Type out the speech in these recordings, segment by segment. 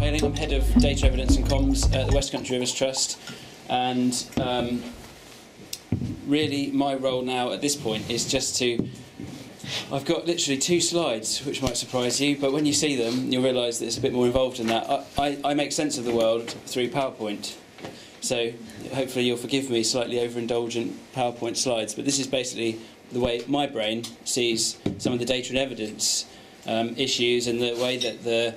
Ayling. I'm Head of Data Evidence and Comms at the Westcountry Rivers Trust, and really my role now at this point is just to... I've got literally 2 slides, which might surprise you, but when you see them, you'll realise that it's a bit more involved than that. I make sense of the world through PowerPoint, so hopefully you'll forgive me slightly overindulgent PowerPoint slides, but this is basically the way my brain sees some of the data and evidence issues, and the way that the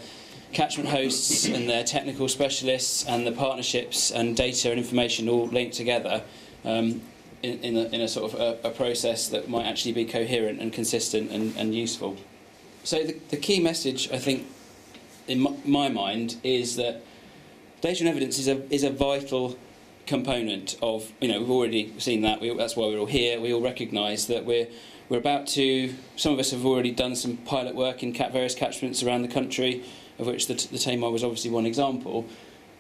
catchment hosts and their technical specialists and the partnerships and data and information all link together in a sort of a process that might actually be coherent and consistent and useful. So the key message, I think, in my mind, is that data and evidence is a vital component of, we've already seen that, that's why we're all here. We all recognise that we're about to, some of us have already done some pilot work in various catchments around the country, of which the Tamar was obviously one example.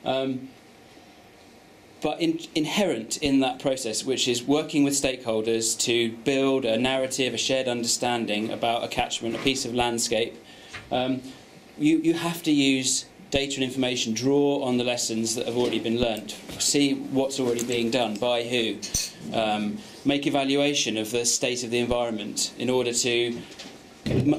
But inherent in that process, which is working with stakeholders to build a narrative, a shared understanding about a catchment, a piece of landscape, you have to use data and information, draw on the lessons that have already been learnt, see what's already being done, by who, make evaluation of the state of the environment in order to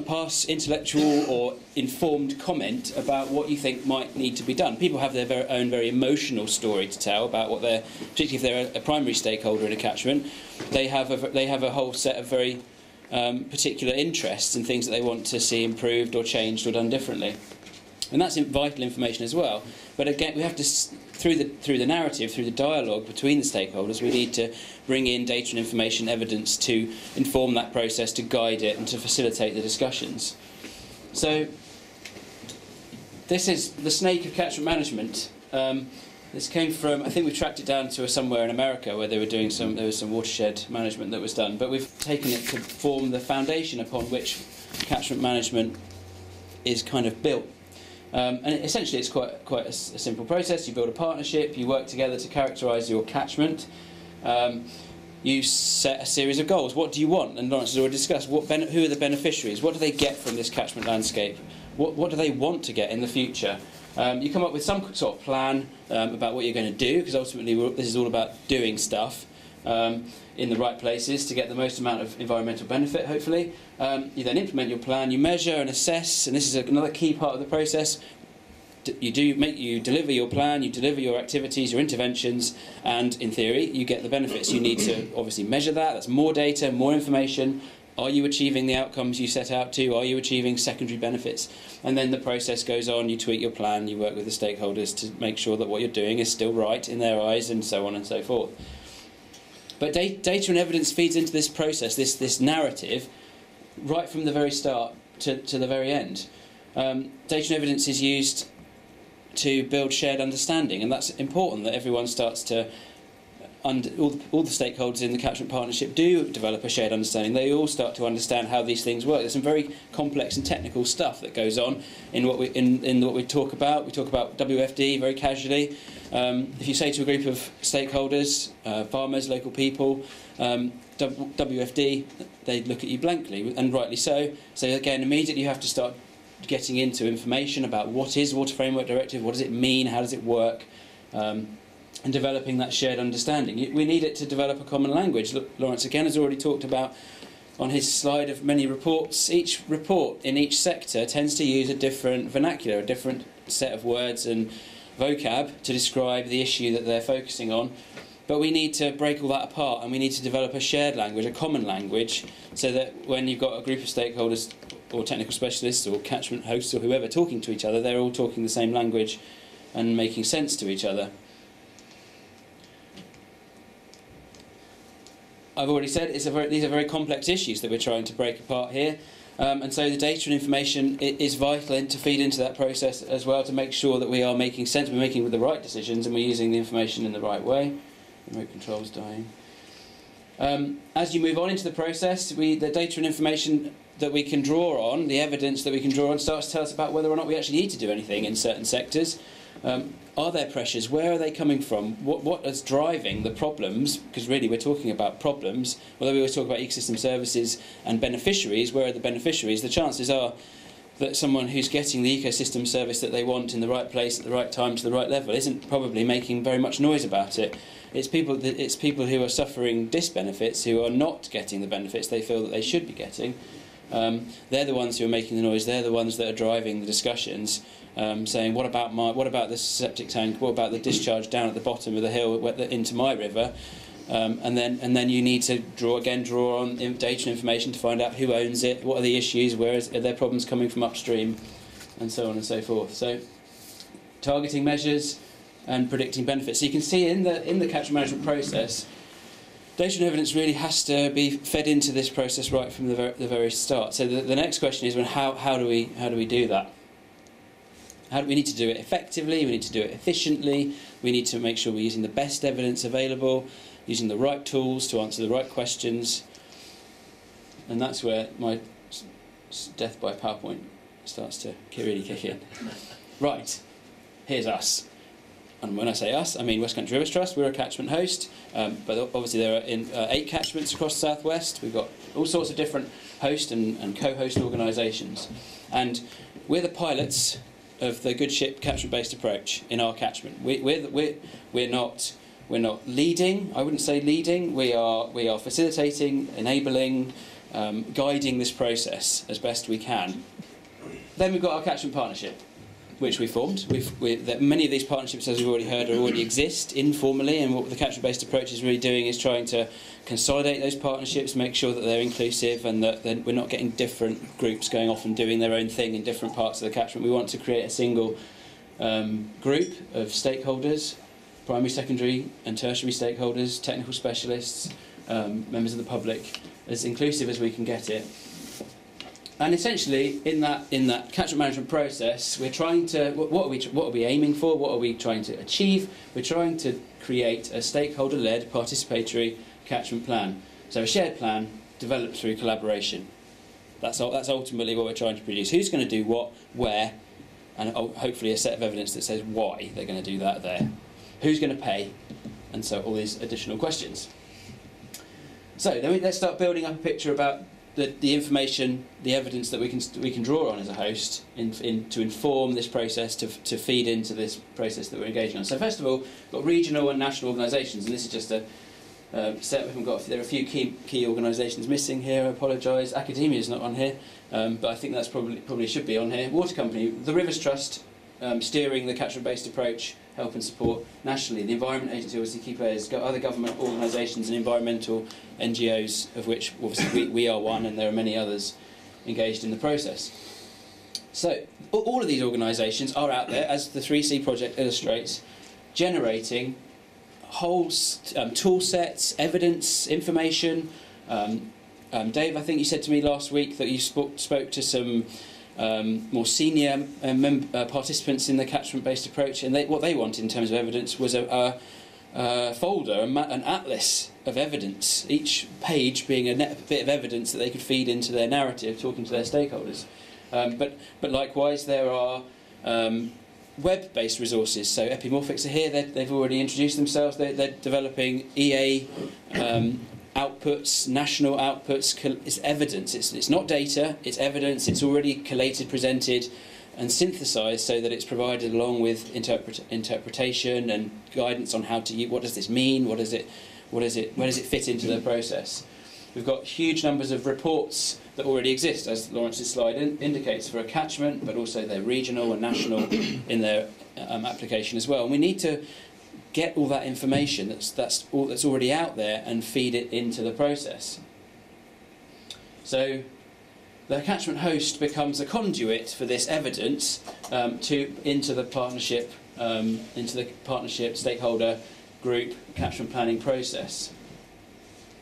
pass intellectual or informed comment about what you think might need to be done. People have their own very emotional story to tell about what they're, particularly if they're a primary stakeholder in a catchment, they have a whole set of very particular interests and things that they want to see improved or changed or done differently. And that's vital information as well. But again, we have to, through the narrative, through the dialogue between the stakeholders, we need to bring in data and information evidence to inform that process, to guide it, and to facilitate the discussions. So this is the snake of catchment management. This came from, I think we tracked it down to somewhere in America where they were doing there was some watershed management that was done. But we've taken it to form the foundation upon which catchment management is kind of built. And essentially it's quite a simple process. You build a partnership, you work together to characterise your catchment, you set a series of goals. What do you want? And Lawrence has already discussed who are the beneficiaries, what do they get from this catchment landscape, what do they want to get in the future. You come up with some sort of plan about what you're going to do, because ultimately this is all about doing stuff in the right places to get the most amount of environmental benefit, hopefully. You then implement your plan, you measure and assess, and this is another key part of the process. You deliver your plan, you deliver your activities, your interventions, and in theory you get the benefits. You need to obviously measure that. That's more data, more information. Are you achieving the outcomes you set out to? Are you achieving secondary benefits? And then the process goes on, you tweak your plan, you work with the stakeholders to make sure that what you're doing is still right in their eyes, and so on and so forth. But data and evidence feeds into this process, this narrative, right from the very start to the very end. Data and evidence is used to build shared understanding, and that's important that everyone starts to, all the stakeholders in the Catchment Partnership do develop a shared understanding. They all start to understand how these things work. There's some very complex and technical stuff that goes on in what we talk about. We talk about WFD very casually. If you say to a group of stakeholders, farmers, local people, WFD, they look at you blankly, and rightly so. So again, immediately you have to start getting into information about what is Water Framework Directive, what does it mean, how does it work, and developing that shared understanding. We need it to develop a common language. Lawrence again has already talked about on his slide of many reports. Each report in each sector tends to use a different vernacular, a different set of words and vocab to describe the issue that they're focusing on. But we need to break all that apart, and we need to develop a shared language, a common language, so that when you've got a group of stakeholders or technical specialists or catchment hosts or whoever talking to each other, they're all talking the same language and making sense to each other. I've already said these are very complex issues that we're trying to break apart here, and so the data and information is vital to feed into that process as well, to make sure that we are making sense, we're making the right decisions, and we're using the information in the right way. Remote control's dying. As you move on into the process, the data and information that we can draw on, the evidence that we can draw on, starts to tell us about whether or not we actually need to do anything in certain sectors. Are there pressures? Where are they coming from? What is driving the problems? Because really we're talking about problems. Although we always talk about ecosystem services and beneficiaries, where are the beneficiaries? The chances are that someone who's getting the ecosystem service that they want in the right place at the right time to the right level isn't probably making very much noise about it. It's people who are suffering disbenefits, who are not getting the benefits they feel that they should be getting. They're the ones who are making the noise. They're the ones that are driving the discussions, saying, what about this septic tank? What about the discharge down at the bottom of the hill into my river? And then you need to draw on data and information to find out who owns it, what are the issues, are there problems coming from upstream, and so on and so forth. So, targeting measures and predicting benefits. So you can see in the catchment management process, data and evidence really has to be fed into this process right from the very start. So the next question is, how do we do that? We need to do it effectively. We need to do it efficiently. We need to make sure we're using the best evidence available, using the right tools to answer the right questions. And that's where my death by PowerPoint starts to really kick in. Right, here's us. And when I say us, I mean Westcountry Rivers Trust. We're a catchment host, but obviously there are 8 catchments across the southwest. We've got all sorts of different host and co-host organisations, and we're the pilots of the good ship catchment-based approach in our catchment. We're not leading. I wouldn't say leading. We are facilitating, enabling, guiding this process as best we can. Then we've got our Catchment Partnership, which we formed. Many of these partnerships, as we've already heard, already exist informally, and what the catchment-based approach is really doing is trying to consolidate those partnerships, make sure that they're inclusive and that we're not getting different groups going off and doing their own thing in different parts of the catchment. We want to create a single group of stakeholders, primary, secondary and tertiary stakeholders, technical specialists, members of the public, as inclusive as we can get it. And essentially, in that catchment management process, we're trying to what are we aiming for? What are we trying to achieve? We're trying to create a stakeholder-led, participatory catchment plan. So a shared plan developed through collaboration. That's ultimately what we're trying to produce. Who's going to do what, where, and hopefully a set of evidence that says why they're going to do that there. Who's going to pay, and so all these additional questions. So then let's start building up a picture about the information, the evidence that we can draw on as a host to inform this process, to feed into this process that we're engaging on. So first of all, we've got regional and national organisations, and this is just a set. There are a few key organisations missing here. I apologise. Academia is not on here, but I think that's probably should be on here. Water Company, the Rivers Trust, steering the catchment-based approach, help and support nationally. The Environment Agency, obviously key players, got other government organisations and environmental NGOs, of which obviously we are one, and there are many others engaged in the process. So all of these organisations are out there, as the 3C project illustrates, generating whole tool sets, evidence, information. Dave, I think you said to me last week that you spoke to some more senior participants in the catchment-based approach, and what they wanted in terms of evidence was a folder, an atlas of evidence, each page being a bit of evidence that they could feed into their narrative, talking to their stakeholders. But likewise, there are web-based resources. So Epimorphics are here. They've already introduced themselves. They're developing EA outputs, national outputs. It's evidence. It's not data. It's evidence. It's already collated, presented, and synthesised so that it's provided along with interpretation and guidance on how to use. What does this mean? Where does it fit into the process? We've got huge numbers of reports that already exist, as Lawrence's slide indicates, for a catchment, but also they're regional and national in their application as well. And we need to get all that information that's already out there and feed it into the process. So the catchment host becomes a conduit for this evidence into the partnership stakeholder group catchment planning process.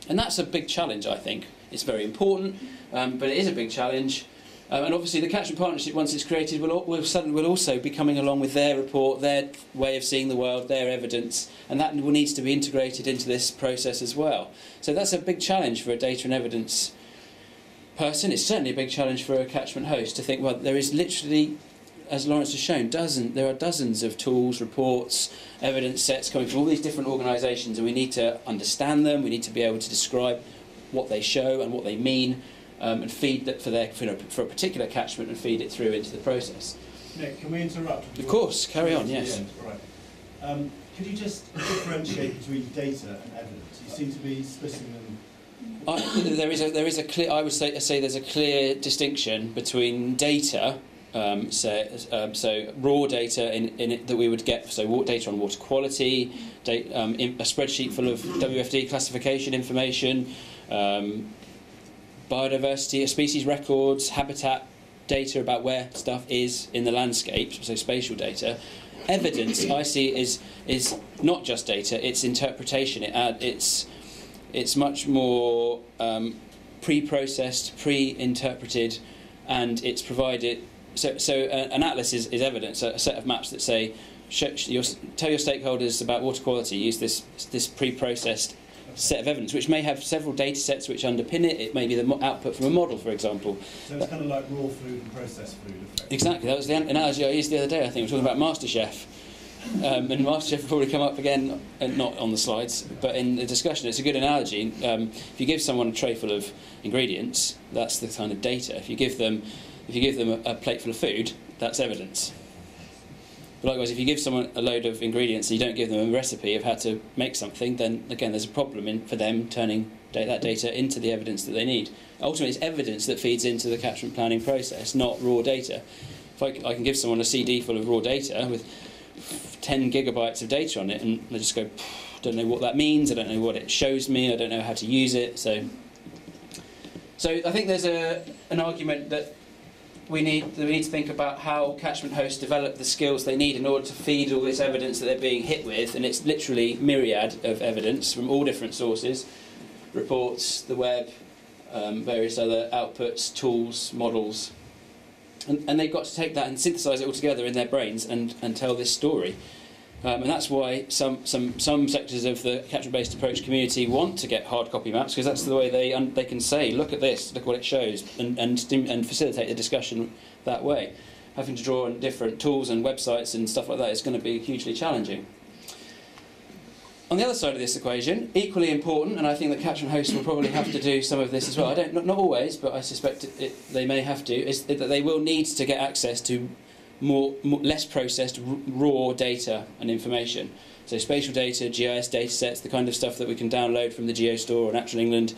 And that's a big challenge, I think. It's very important, but it is a big challenge. And obviously the Catchment Partnership, once it's created, will also be coming along with their report, their way of seeing the world, their evidence, and that needs to be integrated into this process as well. So that's a big challenge for a data and evidence person. It's certainly a big challenge for a catchment host to think, well, there is literally, as Lawrence has shown, there are dozens of tools, reports, evidence sets coming from all these different organisations, and we need to understand them, we need to be able to describe what they show and what they mean, and feed that for a particular catchment and feed it through into the process. Nick, can we interrupt? Of course, carry on, yes. Right. Could you just differentiate between data and evidence? You seem to be splitting them. There is a clear. I would say there's a clear distinction between data. So raw data in it that we would get. So data on water quality, a spreadsheet full of WFD classification information, biodiversity, species records, habitat data about where stuff is in the landscape. So spatial data. Evidence I see is not just data; it's interpretation. It's much more pre-processed, pre-interpreted, and it's provided. So an atlas is evidence, a set of maps that say, tell your stakeholders about water quality. Use this pre-processed set of evidence, which may have several data sets which underpin it. It may be the output from a model, for example. So it's kind of like raw food and processed food. Exactly. That was the analogy I used the other day. I think we were talking about MasterChef. And MasterChef will probably come up again, not on the slides, but in the discussion. It's a good analogy. If you give someone a tray full of ingredients, that's the kind of data. If you give them a plate full of food, that's evidence. But likewise, if you give someone a load of ingredients and you don't give them a recipe of how to make something, then again there's a problem for them turning that data into the evidence that they need. Ultimately, it's evidence that feeds into the catchment planning process, not raw data. If I can give someone a CD full of raw data with 10 gigabytes of data on it, and they just go, I don't know what that means, I don't know what it shows me, I don't know how to use it. So I think there's an argument that we need to think about how catchment hosts develop the skills they need in order to feed all this evidence that they're being hit with, and it's literally myriad of evidence from all different sources, reports, the web, various other outputs, tools, models. And they've got to take that and synthesise it all together in their brains and tell this story. And that's why some sectors of the catchment-based approach community want to get hard copy maps, because that's the way they can say, look at this, look what it shows, and facilitate the discussion that way. Having to draw on different tools and websites and stuff like that is going to be hugely challenging. On the other side of this equation, equally important, and I think that catchment hosts will probably have to do some of this as well. Not always, but I suspect they may have to. Is that they will need to get access to less processed raw data and information. So spatial data, GIS data sets, the kind of stuff that we can download from the GeoStore or Natural England.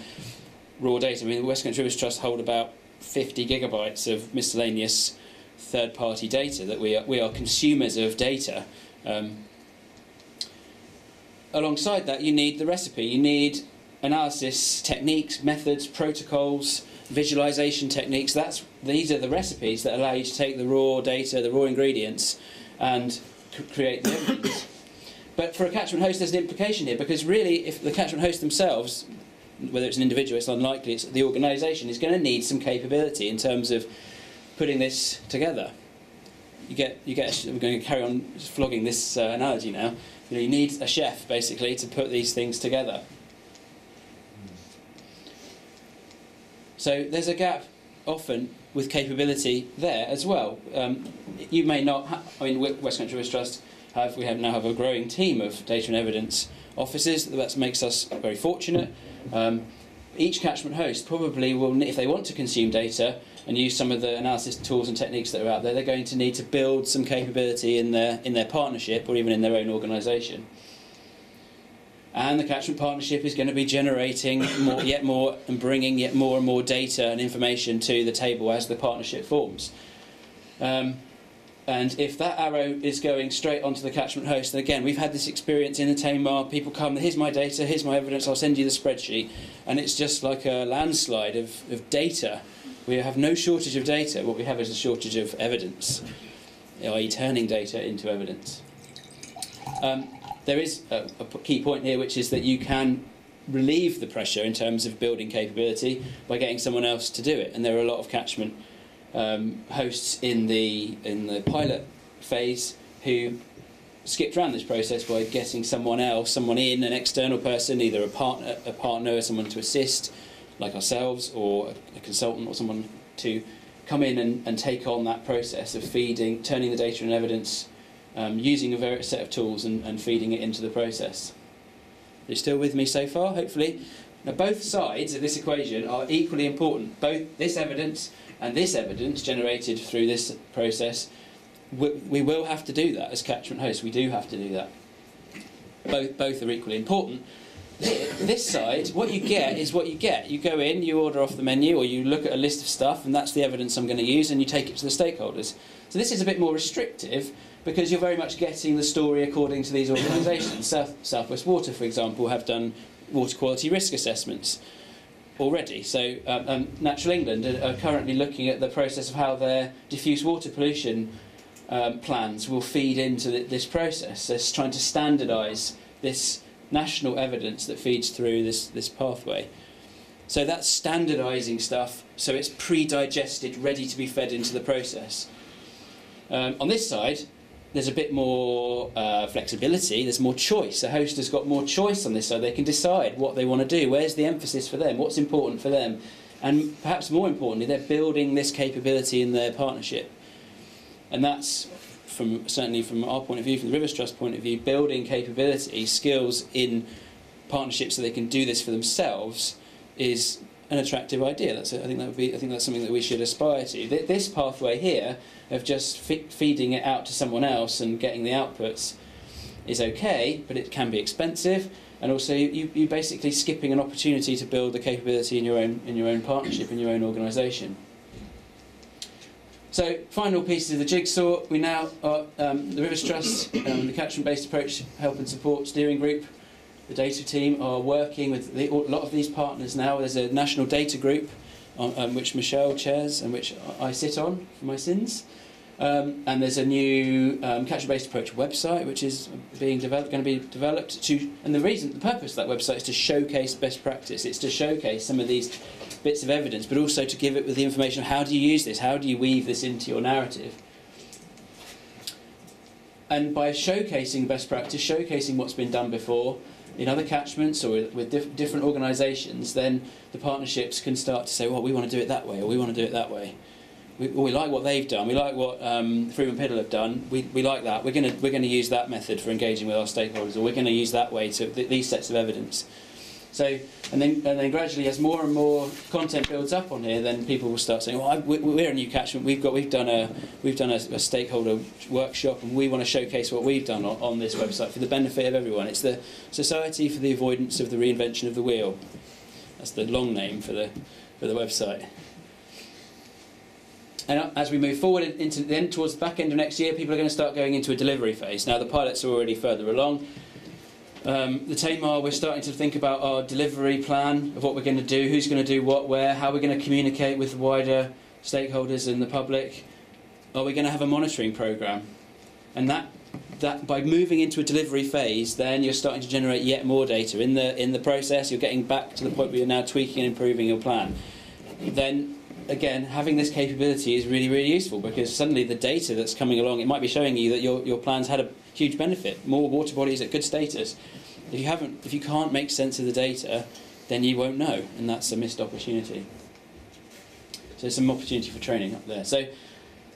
Raw data. I mean, the Westcountry Rivers Trust hold about 50 gigabytes of miscellaneous third-party data that we are consumers of data. Alongside that, you need the recipe. You need analysis techniques, methods, protocols, visualization techniques. These are the recipes that allow you to take the raw data, the raw ingredients, and create the evidence. But for a catchment host, there's an implication here, because really, if the catchment host themselves, whether it's an individual, it's unlikely, it's the organisation, is going to need some capability in terms of putting this together. We're going to carry on flogging this analogy now. You need a chef, basically, to put these things together. So there's a gap, often, with capability there as well. You may not Westcountry Rivers Trust now have a growing team of data and evidence officers. That makes us very fortunate. Each catchment host probably will, if they want to consume data and use some of the analysis tools and techniques that are out there, they're going to need to build some capability in their partnership or even in their own organisation. And the Catchment Partnership is going to be generating yet more and bringing yet more and more data and information to the table as the partnership forms. And if that arrow is going straight onto the catchment host, and again, we've had this experience in the Tamar, people come, here's my data, here's my evidence, I'll send you the spreadsheet, and it's just like a landslide of data. We have no shortage of data, what we have is a shortage of evidence, i.e. turning data into evidence. There is a key point here, which is that you can relieve the pressure in terms of building capability by getting someone else to do it, and there are a lot of catchment hosts in the pilot phase who skipped around this process by getting someone in, an external person, either a partner or someone to assist, like ourselves, or a consultant or someone to come in and take on that process of turning the data and evidence, using a various set of tools and feeding it into the process. Are you still with me so far, hopefully? Now both sides of this equation are equally important. Both this evidence and this evidence generated through this process, we will have to do that as catchment hosts. We do have to do that. Both are equally important. This side, what you get is what you get. You go in, you order off the menu, or you look at a list of stuff, and that's the evidence I'm going to use, and you take it to the stakeholders. So this is a bit more restrictive, because you're very much getting the story according to these organisations. South West Water, for example, have done water quality risk assessments already. So Natural England are currently looking at the process of how their diffuse water pollution plans will feed into this process. So it's trying to standardise this national evidence that feeds through this pathway. So that's standardising stuff, so it's pre-digested, ready to be fed into the process. On this side, there's a bit more flexibility, there's more choice. A host has got more choice on this side. They can decide what they want to do, where's the emphasis for them, what's important for them. And perhaps more importantly, they're building this capability in their partnership. And that's, certainly from our point of view, from the Rivers Trust point of view, building capability, skills in partnerships so they can do this for themselves is an attractive idea. I think that's something that we should aspire to. This pathway here of just feeding it out to someone else and getting the outputs is okay, but it can be expensive, and also you basically skipping an opportunity to build the capability in your own partnership, in your own organisation. So, final pieces of the jigsaw. We now are the Rivers Trust, the Catchment-Based Approach Help and Support Steering Group, the data team are working with a lot of these partners now. There's a national data group which Michelle chairs and which I sit on for my sins. And there's a new Catchment-Based Approach website which is going to be developed. And the purpose of that website is to showcase best practice. It's to showcase some of these bits of evidence, but also to give it with the information of how do you use this, how do you weave this into your narrative. And by showcasing best practice, showcasing what's been done before in other catchments or with different organisations, then the partnerships can start to say, well, we want to do it that way, or we want to do it that way. We like what they've done, we like what Freeman Piddle have done, we like that, we're going to use that method for engaging with our stakeholders, or we're going to use that way to these sets of evidence. So, and then gradually, as more and more content builds up on here, then people will start saying, "Well, we're a new catchment. We've done a stakeholder workshop, and we want to showcase what we've done on this website for the benefit of everyone." It's the Society for the Avoidance of the Reinvention of the Wheel. That's the long name for the website. And as we move forward towards the back end of next year, people are going to start going into a delivery phase. Now, the pilots are already further along. The Tamar, we're starting to think about our delivery plan of what we're going to do, who's going to do what, where, how we're going to communicate with the wider stakeholders and the public. Are we going to have a monitoring programme? And that by moving into a delivery phase, then you're starting to generate yet more data. In the process, you're getting back to the point where you're now tweaking and improving your plan. Then, again, having this capability is really, really useful, because suddenly the data that's coming along, it might be showing you that your plan's had a huge benefit, more water bodies at good status. If you can't make sense of the data, then you won't know, and that's a missed opportunity. So there's some opportunity for training up there. So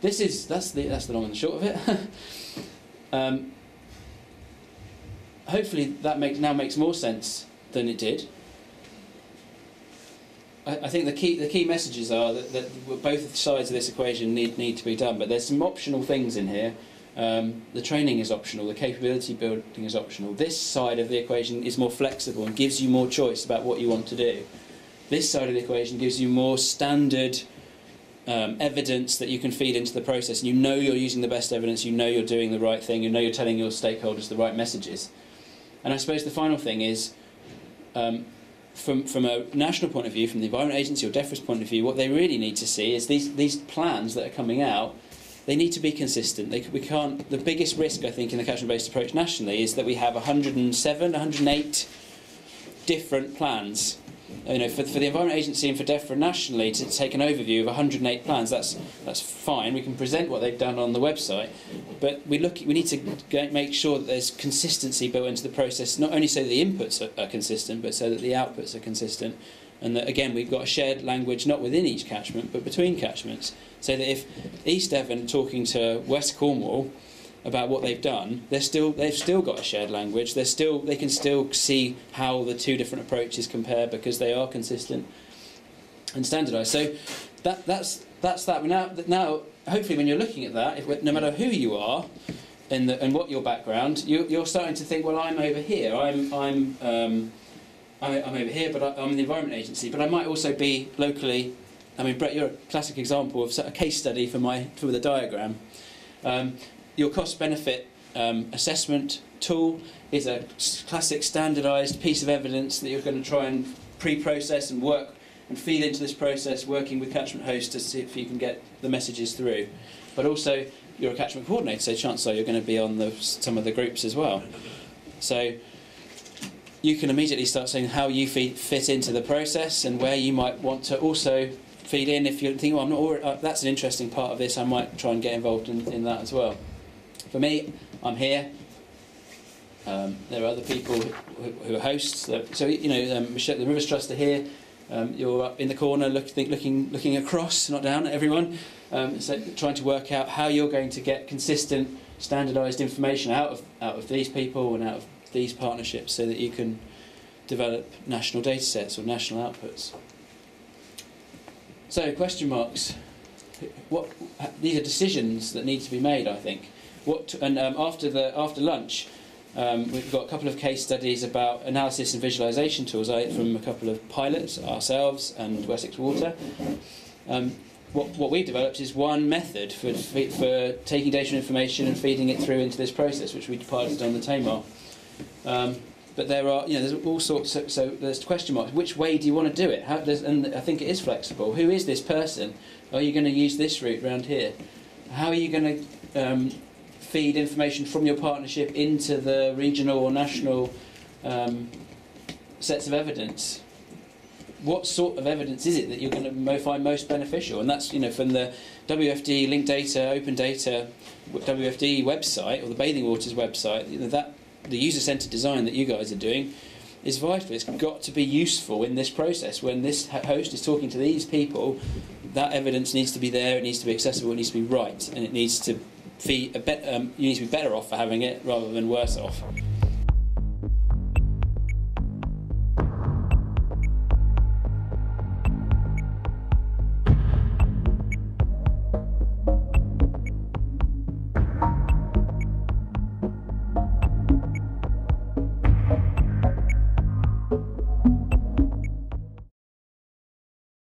that's the long and the short of it. Hopefully that now makes more sense than it did. I think the key messages are that both sides of this equation need to be done, but there's some optional things in here. The training is optional, the capability building is optional. This side of the equation is more flexible and gives you more choice about what you want to do. This side of the equation gives you more standard evidence that you can feed into the process, and you know you're using the best evidence, you know you're doing the right thing, you know you're telling your stakeholders the right messages. And I suppose the final thing is, from a national point of view, from the Environment Agency or DEFRA's point of view, what they really need to see is these plans that are coming out, they need to be consistent. The biggest risk, I think, in the catchment-based approach nationally is that we have 108 different plans. For the Environment Agency and for DEFRA nationally to take an overview of 108 plans, that's fine. We can present what they've done on the website, but we need to make sure that there's consistency built into the process, not only so that the inputs are consistent, but so that the outputs are consistent, and that again we've got a shared language not within each catchment but between catchments, so that if East Devon talking to West Cornwall about what they've done, they've still got a shared language. They can still see how the two different approaches compare because they are consistent and standardised. So that's that. Now, hopefully, when you're looking at that, no matter who you are and what your background, you're starting to think, well, I'm over here. I'm over here, but I'm in the Environment Agency. But I might also be locally. I mean, Brett, you're a classic example of a case study for the diagram. Your cost-benefit assessment tool is a classic standardised piece of evidence that you're going to try and pre-process and work and feed into this process, working with Catchment Hosts to see if you can get the messages through. But also, you're a Catchment Coordinator, so chances are you're going to be on some of the groups as well. So you can immediately start saying how you fit into the process and where you might want to also feed in. If you think, well, I'm not that's an interesting part of this, I might try and get involved in that as well. For me, I'm here. There are other people who are hosts. So Michelle, the Rivers Trust are here. You're up in the corner, looking across, not down at everyone. So trying to work out how you're going to get consistent, standardised information out of these people and out of these partnerships, so that you can develop national data sets or national outputs. So question marks. These are decisions that need to be made, I think. After lunch, we've got a couple of case studies about analysis and visualization tools from a couple of pilots, ourselves and Wessex Water. What we've developed is one method for taking data information and feeding it through into this process, which we piloted on the Tamar. But there are, there's all sorts. So there's question marks. Which way do you want to do it? And I think it is flexible. Who is this person? Are you going to use this route round here? How are you going to feed information from your partnership into the regional or national sets of evidence? What sort of evidence is it that you're going to find most beneficial? And that's from the WFD linked data, open data, WFD website or the Bathing Waters website. That the user-centered design that you guys are doing is vital. It's got to be useful in this process. When this host is talking to these people, that evidence needs to be there. It needs to be accessible. It needs to be right, and it needs to you need to be better off for having it rather than worse off.